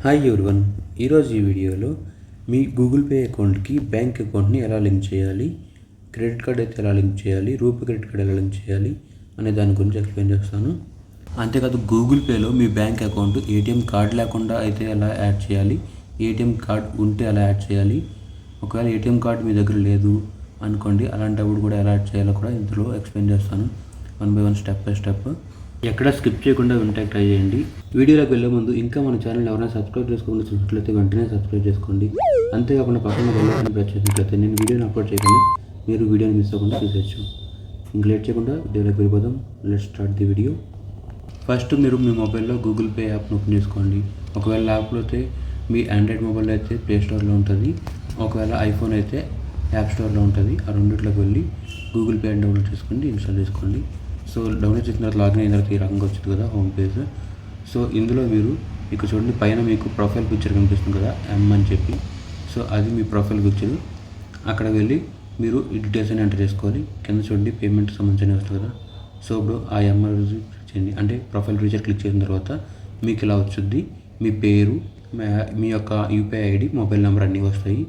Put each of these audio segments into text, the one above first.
Hi everyone, ఈరోజు ఈ వీడియోలో మీ గూగుల్ పే అకౌంట్కి బ్యాంక్ అకౌంట్ని ఎలా లింక్ చేయాలి, క్రెడిట్ కార్డ్ అయితే ఎలా లింక్ చేయాలి, రూపే క్రెడిట్ కార్డ్ ఎలా లింక్ చేయాలి అనే దాని గురించి ఎక్స్ప్లెయిన్ చేస్తాను. అంతేకాదు గూగుల్ పేలో మీ బ్యాంక్ అకౌంట్ ఏటీఎం కార్డ్ లేకుండా అయితే ఎలా యాడ్ చేయాలి, ఏటీఎం కార్డ్ ఉంటే ఎలా యాడ్ చేయాలి, ఒకవేళ ఏటీఎం కార్డ్ మీ దగ్గర లేదు అనుకోండి, అలాంటప్పుడు కూడా ఎలా యాడ్ చేయాలో కూడా ఇందులో ఎక్స్ప్లెయిన్ చేస్తాను. 1 by 1 స్టెప్ బై స్టెప్. ఎక్కడ స్కిప్ చేయకుండా వింటాకి ట్రై చేయండి. వీడియోలోకి వెళ్ళే ముందు ఇంకా మన ఛానల్ ఎవరైనా సబ్స్క్రైబ్ చేసుకోకుండా చూసినట్లయితే వెంటనే సబ్స్క్రైబ్ చేసుకోండి. అంతేకాకుండా పక్కన బెల్ ఐకాన్ ప్రెస్ చేసినట్లయితే నేను వీడియోని అప్లోడ్ చేయకుండా మీరు వీడియోని మిస్ అవ్వకుండా చూసేయచ్చు. ఇంక లేట్ చేయకుండా వీడియోలోకి వెళ్ళిపోదాం. Let's start the video. First మీరు మీ మొబైల్లో గూగుల్ పే యాప్ను ఓపెన్ చేసుకోండి. ఒకవేళ యాప్లో అయితే మీ ఆండ్రాయిడ్ మొబైల్లో అయితే ప్లే స్టోర్లో ఉంటుంది, ఒకవేళ ఐఫోన్ అయితే యాప్ స్టోర్లో ఉంటుంది. ఆ రెండిట్లోకి వెళ్ళి గూగుల్ పే డౌన్లోడ్ చేసుకోండి, ఇన్స్టాల్ చేసుకోండి. సో డౌన్లోడ్ చేసిన తర్వాత లాగిన్ అయిన తర్వాత ఈ రకంగా వచ్చింది కదా హోమ్ పేజ్. సో ఇందులో మీరు ఇక్కడ చూడండి, పైన మీకు ప్రొఫైల్ పిక్చర్ కనిపిస్తుంది కదా ఎమ్ అని చెప్పి. సో అది మీ ప్రొఫైల్ పిక్చర్. అక్కడ వెళ్ళి మీరు ఈ డీటెయిల్స్ అని ఎంటర్ చేసుకోవాలి. కింద చూడండి పేమెంట్ సంబంధించిన వస్తుంది కదా. సో ఇప్పుడు ఆ ఎమ్ క్లిక్ చేయండి, అంటే ప్రొఫైల్ పిక్చర్ క్లిక్ చేసిన తర్వాత మీకు ఇలా వచ్చుద్ది. మీ పేరు, మీ యొక్క యూపీఐ ఐడి, మొబైల్ నెంబర్ అన్నీ వస్తాయి.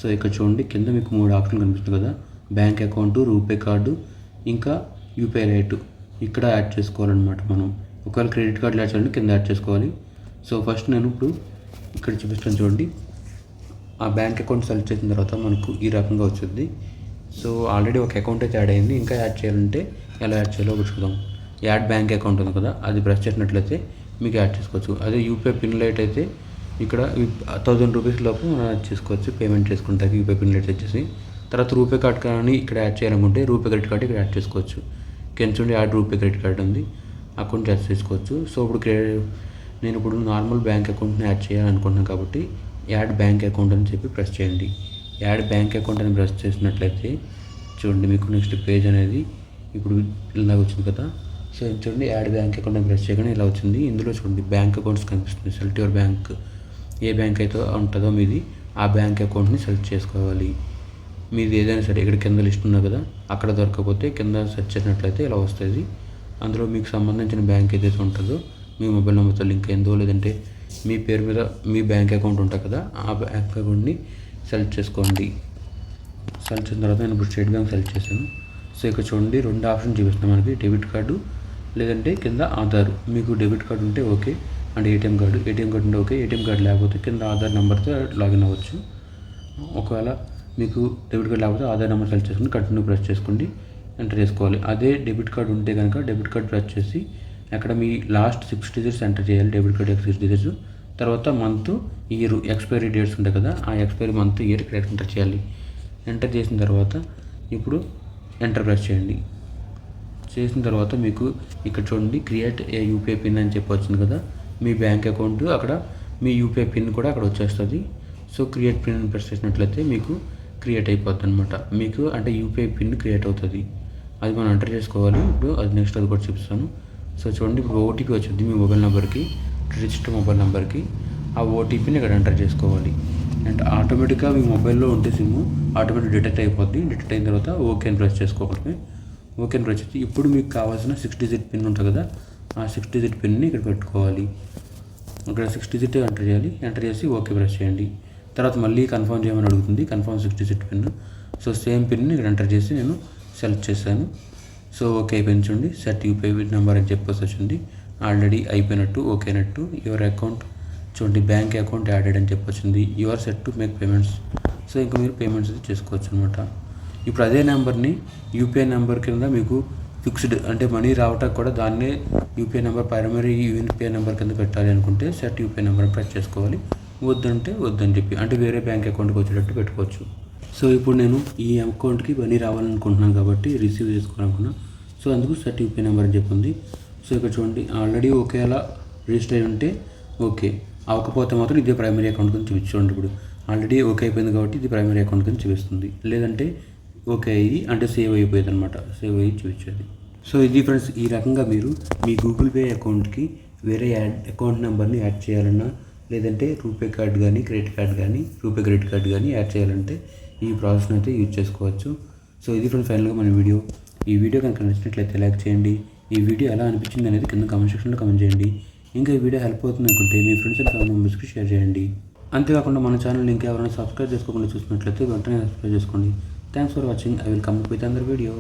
సో ఇక్కడ చూడండి కింద మీకు 3 ఆప్షన్లు కనిపిస్తుంది కదా, బ్యాంక్ అకౌంటు, రూపే కార్డు, ఇంకా యూపీఐ రేటు ఇక్కడ యాడ్ చేసుకోవాలన్నమాట. మనం ఒకవేళ క్రెడిట్ కార్డులు యాడ్ చేయాలంటే కింద యాడ్ చేసుకోవాలి. సో ఫస్ట్ నేను ఇప్పుడు ఇక్కడ చూపిస్తాను చూడండి. ఆ బ్యాంక్ అకౌంట్ సెలెక్ట్ చేసిన తర్వాత మనకు ఈ రకంగా వచ్చింది. సో ఆల్రెడీ ఒక అకౌంట్ అయితే యాడ్ అయింది, ఇంకా యాడ్ చేయాలంటే ఎలా యాడ్ చేయాలో ఒకటి చూద్దాం. యాడ్ బ్యాంక్ అకౌంట్ ఉంది కదా, అది ప్రెస్ చేసినట్లయితే మీకు యాడ్ చేసుకోవచ్చు. అదే యూపీఐ పిన్ లైట్ అయితే ఇక్కడ 1000 రూపీస్ లోపు మనం యాడ్ చేసుకోవచ్చు. పేమెంట్ చేసుకుంటాకి యూపీఐ పిన్ లైట్ వచ్చేసి తర్వాత రూపే కార్డ్ కానీ ఇక్కడ యాడ్ చేయాలనుకుంటే రూపే క్రెడిట్ కార్డ్ ఇక్కడ యాడ్ చేసుకోవచ్చు. కింద చూడండి యాడ్ రూపే క్రెడిట్ కార్డ్ ఉంది, అకౌంట్ యాడ్ చేసుకోవచ్చు. సో ఇప్పుడు నేను ఇప్పుడు నార్మల్ బ్యాంక్ అకౌంట్ని యాడ్ చేయాలనుకుంటున్నాను కాబట్టి యాడ్ బ్యాంక్ అకౌంట్ అని చెప్పి ప్రెస్ చేయండి. యాడ్ బ్యాంక్ అకౌంట్ అని ప్రెస్ చేసినట్లయితే చూడండి మీకు నెక్స్ట్ పేజ్ అనేది ఇప్పుడు ఇలా వచ్చింది కదా. సో చూడండి యాడ్ బ్యాంక్ అకౌంట్ అని ప్రెస్ చేయగానే ఇలా వచ్చింది. ఇందులో చూడండి బ్యాంక్ అకౌంట్స్ కనిపిస్తుంది. Select your bank, A bank అయితే ఉంటుందో మీది ఆ బ్యాంక్ అకౌంట్ని సెలెక్ట్ చేసుకోవాలి. మీది ఏదైనా సరే ఇక్కడ కింద లిస్ట్ ఉన్నా కదా, అక్కడ దొరకకపోతే కింద సెర్చ్ చేసినట్లయితే ఇలా వస్తుంది. అందులో మీకు సంబంధించిన బ్యాంక్ ఏదైతే ఉంటుందో మీ మొబైల్ నెంబర్తో లింక్ అయిందో, లేదంటే మీ పేరు మీద మీ బ్యాంక్ అకౌంట్ ఉంటుంది కదా, ఆ బ్యాంక్ అకౌంట్ని సెలెక్ట్ చేసుకోండి. సెలెక్ట్ చేసిన తర్వాత నేను ఇప్పుడు స్టేట్ బ్యాంక్ సెలెక్ట్ చేశాను. సో ఇక్కడ చూడండి 2 ఆప్షన్ చూపిస్తున్నాం మనకి, డెబిట్ కార్డు లేదంటే కింద ఆధార్. మీకు డెబిట్ కార్డు ఉంటే ఓకే, అంటే ఏటీఎం కార్డు ఉంటే ఓకే. ఏటీఎం కార్డు లేకపోతే కింద ఆధార్ నెంబర్తో లాగిన్ అవ్వచ్చు. ఒకవేళ మీకు డెబిట్ కార్డ్ లేకపోతే ఆధార్ నెంబర్ సెలెక్ట్ చేసుకుని కంటిన్యూ ప్రెస్ చేసుకోండి, ఎంటర్ చేసుకోవాలి. అదే డెబిట్ కార్డ్ ఉంటే కనుక డెబిట్ కార్డ్ ప్రెస్ చేసి అక్కడ మీ లాస్ట్ 6 డిజిట్స్ ఎంటర్ చేయాలి. డెబిట్ కార్డ్ 6 డిజిట్స్, తర్వాత మంత్, ఇయర్, ఎక్స్పైరీ డేట్స్ ఉంటాయి కదా, ఆ ఎక్స్పైరీ మంత్, ఇయర్ ఇక్కడ ఎంటర్ చేయాలి. ఎంటర్ చేసిన తర్వాత ఇప్పుడు ఎంటర్ ప్రెస్ చేయండి. చేసిన తర్వాత మీకు ఇక్కడ చూడండి క్రియేట్ ఏ యూపీఐ పిన్ అని చెప్పి వచ్చింది కదా, మీ బ్యాంక్ అకౌంట్ అక్కడ మీ యూపీఐ పిన్ కూడా అక్కడ వచ్చేస్తుంది. సో క్రియేట్ పిన్ ప్రెస్ చేసినట్లయితే మీకు క్రియేట్ అయిపోద్ది అనమాట. మీకు అంటే యూపీఐ పిన్ క్రియేట్ అవుతుంది. అది మనం ఎంటర్ చేసుకోవాలి. ఇప్పుడు అది నెక్స్ట్ అది కూడా చూపిస్తాను. సో చూడండి ఇప్పుడు ఓటీపీ వచ్చింది మీ మొబైల్ నెంబర్కి, రిజిస్టర్ మొబైల్ నెంబర్కి. ఆ ఓటీపీని ఇక్కడ ఎంటర్ చేసుకోవాలి. అండ్ ఆటోమేటిక్గా మీ మొబైల్లో ఉంటే సిమ్ ఆటోమేటిక్ డిటెక్ట్ అయిపోద్ది. డిటెక్ట్ అయిన తర్వాత ఓకే అని ప్రెస్ చేసుకోవాలి. ఓకే అని ప్రెస్ చేసి ఇప్పుడు మీకు కావాల్సిన 6 డిజిట్ పిన్ ఉంటుంది కదా, ఆ 6 డిజిట్ పిన్ని ఇక్కడ పెట్టుకోవాలి. ఇక్కడ 6 డిజిట్ ఎంటర్ చేయాలి. ఎంటర్ చేసి ఓకే ప్రెస్ చేయండి. తర్వాత మళ్ళీ కన్ఫర్మ్ చేయమని అడుగుతుంది, confirm 6 digit pin. So same పిన్ని ఇక్కడ ఎంటర్ చేసి నేను సెలెక్ట్ చేశాను. సో ఓకే అయిపోయింది. చూడండి సెట్ యూపీఐ నెంబర్ అని చెప్పేసి వచ్చింది. ఆల్రెడీ అయిపోయినట్టు, ఓకే అయినట్టు. యువర్ అకౌంట్ చూడండి బ్యాంక్ అకౌంట్ యాడెడ్ అని చెప్పొచ్చింది. Your set to make payments. So ఇంకా మీరు పేమెంట్స్ చేసుకోవచ్చు అనమాట. ఇప్పుడు అదే నెంబర్ని యూపీఐ నెంబర్ కింద మీకు ఫిక్స్డ్ అంటే మనీ రావటానికి కూడా దాన్నే UPI number primary UPI number కింద పెట్టాలి అనుకుంటే సెట్ యూపీఐ నెంబర్ ప్రెస్ చేసుకోవాలి. వద్దంటే వద్దని చెప్పి అంటే వేరే బ్యాంక్ అకౌంట్కి వచ్చేటట్టు పెట్టుకోవచ్చు. సో ఇప్పుడు నేను ఈ అకౌంట్కి మనీ రావాలనుకుంటున్నాను కాబట్టి రిసీవ్ చేసుకోవాలనుకున్నాను. సో అందుకు సెట్ యూపీఐ నెంబర్ అని చెప్పింది. సో ఇక్కడ చూడండి ఆల్రెడీ ఒకేలా రిజిస్టర్ అయి ఉంటే ఓకే, అవ్వకపోతే మాత్రం ఇదే ప్రైమరీ అకౌంట్ కింద చూపించండి. ఇప్పుడు ఆల్రెడీ ఓకే అయిపోయింది కాబట్టి ఇది ప్రైమరీ అకౌంట్ కింద చూపిస్తుంది. లేదంటే ఓకే అయ్యి అంటే సేవ్ అయిపోయేది అనమాట, సేవ్ అయ్యి చూపించేది. సో ఇది ఫ్రెండ్స్, ఈ రకంగా మీరు మీ గూగుల్ పే అకౌంట్కి వేరే అకౌంట్ నెంబర్ని యాడ్ చేయాలన్నా, లేదంటే రూపే కార్డ్ కానీ క్రెడిట్ కార్డ్ కానీ రూపే క్రెడిట్ కార్డ్ కానీ యాడ్ చేయాలంటే ఈ ప్రాసెస్ని అయితే యూజ్ చేసుకోవచ్చు. సో ఇది ఫ్రెండ్స్ ఫైనల్గా మన వీడియో. ఈ వీడియో కనుక నచ్చినట్లయితే లైక్ చేయండి. ఈ వీడియో ఎలా అనిపించింది అనేది కింద కామెంట్ సెక్షన్లో కామెంట్ చేయండి. ఇంకా ఈ వీడియో హెల్ప్ అవుతుంది అనుకుంటే మీ ఫ్రెండ్స్ అండ్ ఫ్యామిలీ మెంబర్స్కి షేర్ చేయండి. అంతేకాకుండా మన ఛానల్ ఇంకా ఎవరైనా సబ్స్క్రైబ్ చేసుకోకుండా చూసినట్లయితే వెంటనే సబ్స్క్రైబ్ చేసుకోండి. Thanks for watching. I will come up with another video.